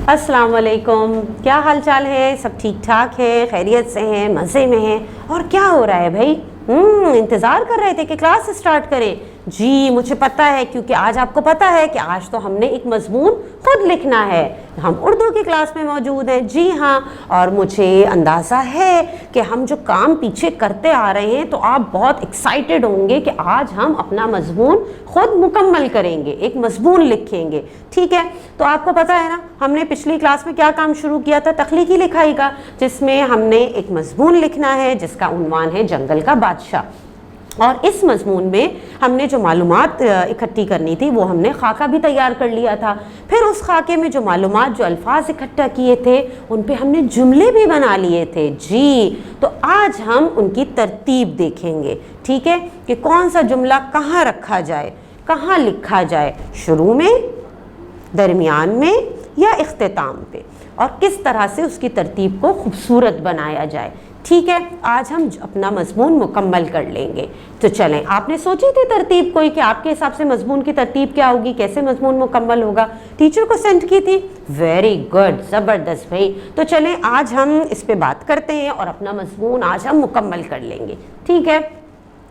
अस्सलाम वालेकुम, क्या हाल चाल है? सब ठीक ठाक है, खैरियत से हैं, मज़े में हैं। और क्या हो रहा है भाई? इंतज़ार कर रहे थे कि क्लास स्टार्ट करें। जी मुझे पता है, क्योंकि आज आपको पता है कि आज तो हमने एक मज़मून खुद लिखना है। हम उर्दू की क्लास में मौजूद हैं। जी हाँ, और मुझे अंदाज़ा है कि हम जो काम पीछे करते आ रहे हैं तो आप बहुत एक्साइटेड होंगे कि आज हम अपना मज़मून खुद मुकम्मल करेंगे, एक मज़मून लिखेंगे। ठीक है, तो आपको पता है ना, हमने पिछली क्लास में क्या काम शुरू किया था? तख्लीकी लिखाई का, जिसमें हमने एक मज़मून लिखना है जिसका उन्वान है जंगल का बादशाह। और इस मज़मून में हमने जो मालूमात इकट्ठी करनी थी वो हमने खाका भी तैयार कर लिया था। फिर उस खाके में जो मालूमात, जो अल्फाज इकट्ठा किए थे, उन पे हमने जुमले भी बना लिए थे। जी, तो आज हम उनकी तरतीब देखेंगे। ठीक है, कि कौन सा जुमला कहाँ रखा जाए, कहाँ लिखा जाए, शुरू में, दरमियान में या इख्तिताम पे, और किस तरह से उसकी तरतीब को खूबसूरत बनाया जाए। ठीक है, आज हम अपना मज़मून मुकम्मल कर लेंगे। तो चलें, आपने सोची थी तरतीब कोई कि आपके हिसाब से मज़मून की तरतीब क्या होगी, कैसे मज़मून मुकम्मल होगा? टीचर को सेंड की थी? वेरी गुड, ज़बरदस्त भाई। तो चलें, आज हम इस पे बात करते हैं और अपना मज़मून आज हम मुकम्मल कर लेंगे। ठीक है,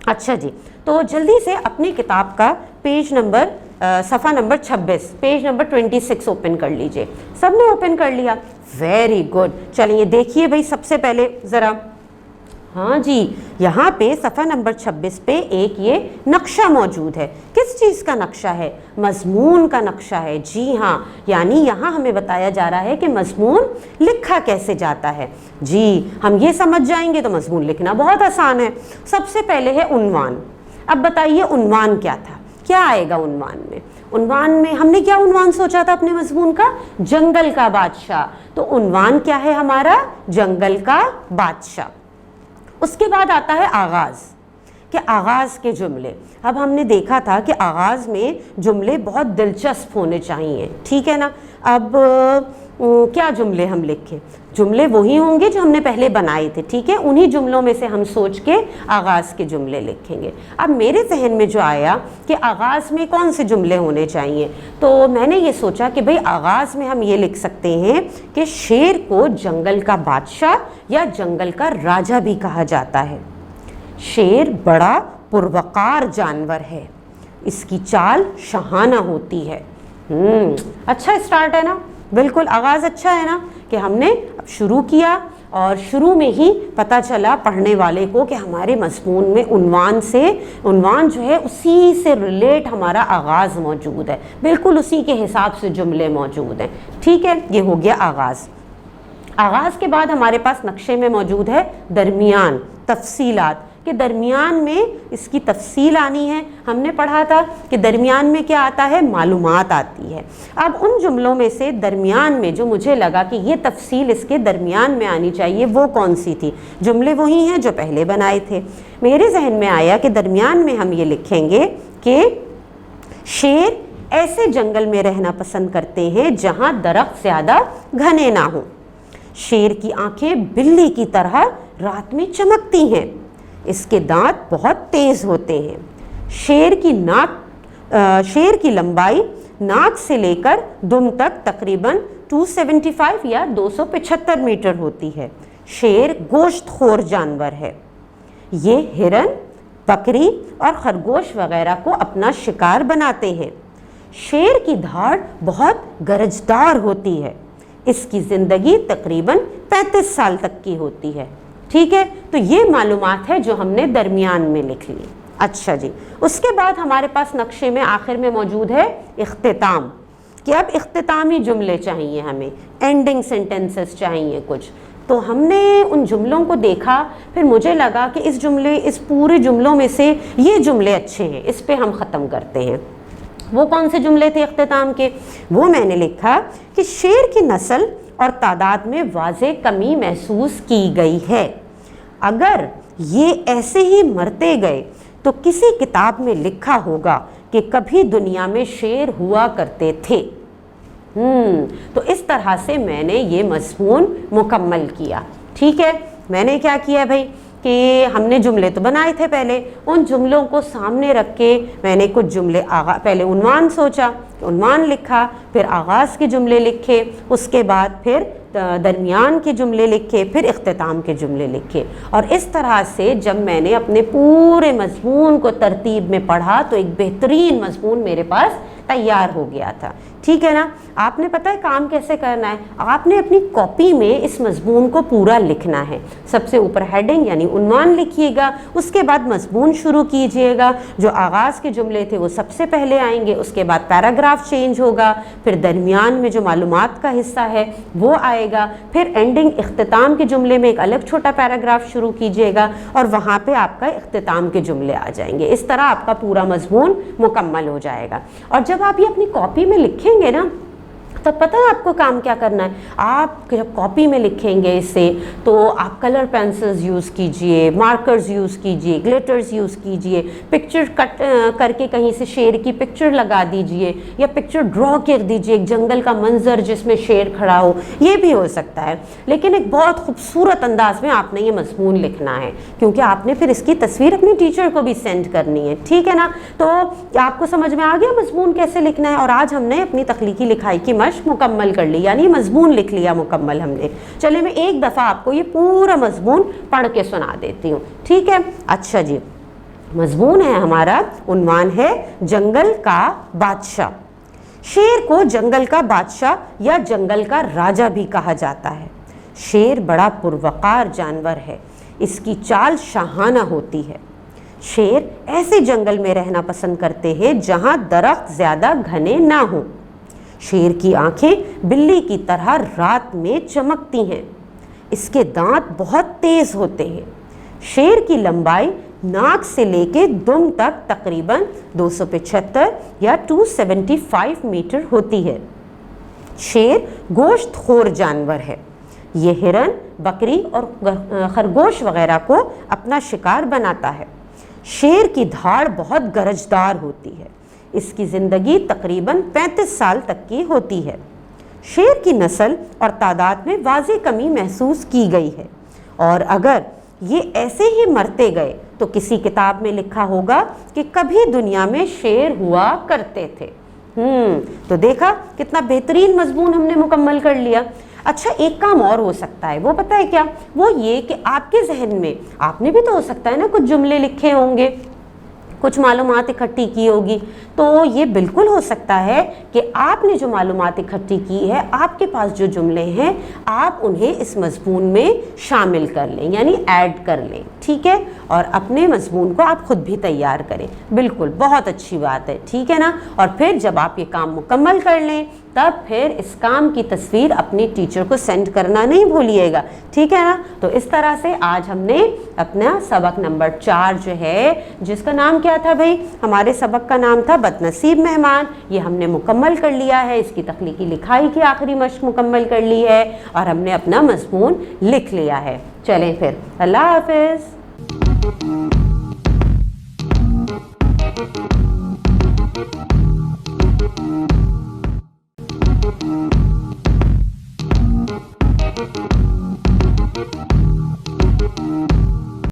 अच्छा जी, तो जल्दी से अपनी किताब का पेज नंबर सफ़ा नंबर 26, पेज नंबर 26 ओपन कर लीजिए। सबने ओपन कर लिया? Very good. चलिए देखिए भाई, सबसे पहले ज़रा, हाँ जी, यहाँ पे सफ़ा नंबर 26 पे एक ये नक्शा मौजूद है। किस चीज़ का नक्शा है? मज़मून का नक्शा है। जी हाँ, यानी यहाँ हमें बताया जा रहा है कि मज़मून लिखा कैसे जाता है। जी, हम ये समझ जाएंगे तो मज़मून लिखना बहुत आसान है। सबसे पहले है उन्वान। अब बताइए उन्वान क्या था, क्या आएगा उन्वान में? उन्वान में हमने क्या उन्वान सोचा था अपने मज़मून का? जंगल का बादशाह। तो उन्वान क्या है हमारा? जंगल का बादशाह। उसके बाद आता है आगाज़, कि आगाज़ के जुमले। अब हमने देखा था कि आगाज़ में जुमले बहुत दिलचस्प होने चाहिए। ठीक है ना? अब क्या जुमले हम लिखें? जुमले वही होंगे जो हमने पहले बनाए थे। ठीक है, उन्हीं जुमलों में से हम सोच के आगाज़ के जुमले लिखेंगे। अब मेरे जहन में जो आया कि आगाज़ में कौन से जुमले होने चाहिए, तो मैंने ये सोचा कि भाई आगाज़ में हम ये लिख सकते हैं कि शेर को जंगल का बादशाह या जंगल का राजा भी कहा जाता है। शेर बड़ा पुरवकार जानवर है, इसकी चाल शहाना होती है। अच्छा स्टार्ट है ना? बिल्कुल, आगाज़ अच्छा है ना, कि हमने अब शुरू किया और शुरू में ही पता चला पढ़ने वाले को कि हमारे मज़मून में उन्वान जो है उसी से रिलेट हमारा आगाज़ मौजूद है, बिल्कुल उसी के हिसाब से जुमले मौजूद हैं। ठीक है, ये हो गया आगाज़। आगाज़ के बाद हमारे पास नक्शे में मौजूद है दरमियान, तफसीलात, कि दरमियान में इसकी तफसील आनी है। हमने पढ़ा था कि दरमियान में क्या आता है? मालूमात आती है। अब उन जुमलों में से दरमियान में जो मुझे लगा कि ये तफसील इसके दरमियान में आनी चाहिए, वो कौन सी थी? जुमले वही हैं जो पहले बनाए थे। मेरे जहन में आया कि दरमियान में हम ये लिखेंगे कि शेर ऐसे जंगल में रहना पसंद करते हैं जहाँ दरख्त ज़्यादा घने ना हों। शेर की आंखें बिल्ली की तरह रात में चमकती हैं, इसके दांत बहुत तेज होते हैं। शेर की लंबाई नाक से लेकर दुम तक तकरीबन 275 या 275 मीटर होती है। शेर गोश्तखोर जानवर है। ये हिरन, बकरी और खरगोश वगैरह को अपना शिकार बनाते हैं। शेर की धाड़ बहुत गरजदार होती है, इसकी ज़िंदगी तकरीबन 35 साल तक की होती है। ठीक है, तो ये मालूमात है जो हमने दरमियान में लिख ली। अच्छा जी, उसके बाद हमारे पास नक्शे में आखिर में मौजूद है इख्तिताम, कि अब इख्तितामी जुमले चाहिए हमें, एंडिंग सेंटेंसेस चाहिए कुछ। तो हमने उन जुमलों को देखा, फिर मुझे लगा कि इस पूरे जुमलों में से ये जुमले अच्छे हैं, इस पे हम ख़त्म करते हैं। वो कौन से जुमले थे इख्तिताम के? वो मैंने लिखा कि शेर की नस्ल और तादाद में वाज़े कमी महसूस की गई है। अगर ये ऐसे ही मरते गए तो किसी किताब में लिखा होगा कि कभी दुनिया में शेर हुआ करते थे। तो इस तरह से मैंने ये मज़मून मुकम्मल किया। ठीक है, मैंने क्या किया भाई کہ ہم نے جملے تو بنائے تھے پہلے، ان جملوں کو سامنے رکھ کے میں نے کچھ جملے پہلے عنوان سوچا، عنوان لکھا، پھر آغاز کے جملے لکھے، اس کے بعد پھر درمیان کے جملے لکھے، پھر اختتام کے جملے لکھے، اور اس طرح سے جب میں نے اپنے پورے مضمون کو ترتیب میں پڑھا تو ایک بہترین مضمون میرے پاس تیار ہو گیا تھا. ٹھیک ہے نا. آپ نے پتہ ہے کام کیسے کرنا ہے؟ آپ نے اپنی کاپی میں اس مضمون کو پورا لکھنا ہے. سب سے اوپر ہیڈنگ یعنی عنوان لکھیے گا، اس کے بعد مضمون شروع کیجئے گا، جو آغاز کے جملے تھے وہ سب سے پہلے آئیں گے، اس کے بعد پیراگراف چینج ہوگا، پھر درمیان میں جو معلومات کا حصہ ہے وہ آئے گا، پھر اینڈنگ اختتام کے جملے میں ایک الگ چھوٹا پیراگراف شروع کیجئے گا، اور وہاں پہ آپ کا اختتام کے جملے آ جائیں گے. اس طرح آپ کا پورا مضمون مکمل ہو جائے گا. اور جب آپ یہ اپنی کاپی میں لکھیں گے نا تو پتہ ہے آپ کو کام کیا کرنا ہے. آپ جب کاپی میں لکھیں گے اسے تو آپ کلر پینسلز یوز کیجئے، مارکرز یوز کیجئے، گلیٹرز یوز کیجئے، پکچر کٹ کر کے کہیں سے شیر کی پکچر لگا دیجئے، یا پکچر ڈرا کر دیجئے ایک جنگل کا منظر جس میں شیر کھڑا ہو، یہ بھی ہو سکتا ہے. لیکن ایک بہت خوبصورت انداز میں آپ نے یہ مضمون لکھنا ہے، کیونکہ آپ نے پھر اس کی تصویر اپنی ٹیچر کو بھی سینڈ کرنی ہے. ٹھیک ہے نا. تو آپ کو سمجھ میں آ گیا مضمون کیسے لکھنا ہے. اور آج ہم نے اپنی تخلیقی لکھائی کی مشق مکمل کر لی، یعنی مضمون لکھ لیا مکمل ہم نے. چلے میں ایک دفعہ آپ کو یہ پورا مضمون پڑھ کے سنا دیتی ہوں. ٹھیک ہے. اچھا جی، مضمون ہے ہمارا، عنوان ہے جنگل کا بادشاہ. شیر کو جنگل کا بادشاہ یا جنگل کا راجا بھی کہا جاتا ہے. شیر بڑا پروقار جانور ہے، اس کی چال شاہانہ ہوتی ہے. شیر ایسے جنگل میں رہنا پسند کرتے ہیں جہاں درخت زیادہ گھنے نہ ہوں. شیر کی آنکھیں بلی کی طرح رات میں چمکتی ہیں. اس کے دانت بہت تیز ہوتے ہیں. شیر کی لمبائی ناک سے لے کے دم تک تقریباً 275 یا 275 میٹر ہوتی ہے. شیر گوشت خور جانور ہے. یہ ہرن، بکری اور خرگوش وغیرہ کو اپنا شکار بناتا ہے. شیر کی دھاڑ بہت گرجدار ہوتی ہے. اس کی زندگی تقریباً 35 سال تک کی ہوتی ہے. شیر کی نسل اور تعداد میں واضح کمی محسوس کی گئی ہے، اور اگر یہ ایسے ہی مرتے گئے تو کسی کتاب میں لکھا ہوگا کہ کبھی دنیا میں شیر ہوا کرتے تھے. تو دیکھا کتنا بہترین مضمون ہم نے مکمل کر لیا. اچھا، ایک کام اور ہو سکتا ہے، وہ پتہ ہے کیا؟ وہ یہ کہ آپ کے ذہن میں آپ نے بھی تو ہو سکتا ہے نا کچھ جملے لکھے ہوں گے، کچھ معلومات اکٹھی کی ہوگی. تو یہ بالکل ہو سکتا ہے کہ آپ نے جو معلومات اکٹھی کی ہے، آپ کے پاس جو جملے ہیں، آپ انہیں اس مضمون میں شامل کر لیں، یعنی ایڈ کر لیں. ٹھیک ہے. اور اپنے مضمون کو آپ خود بھی تیار کریں. بالکل بہت اچھی بات ہے. ٹھیک ہے نا. اور پھر جب آپ یہ کام مکمل کر لیں تب پھر اس کام کی تصویر اپنی ٹیچر کو سینڈ کرنا نہیں بھولیے گا. ٹھیک ہے نا. تو اس طرح سے آج ہم نے اپنا سبق نمبر 4 جو ہے، جس کا نام کیا تھا بھائی؟ ہمارے سبق کا نام تھا بد نصیب مہمان، یہ ہم نے مکمل کر لیا ہے. اس کی تخلیقی لکھائی کی آخری مشق مکمل کر لی ہے، اور ہم نے اپنا مضمون لکھ لیا ہے. چلیں پھر، اللہ حافظ.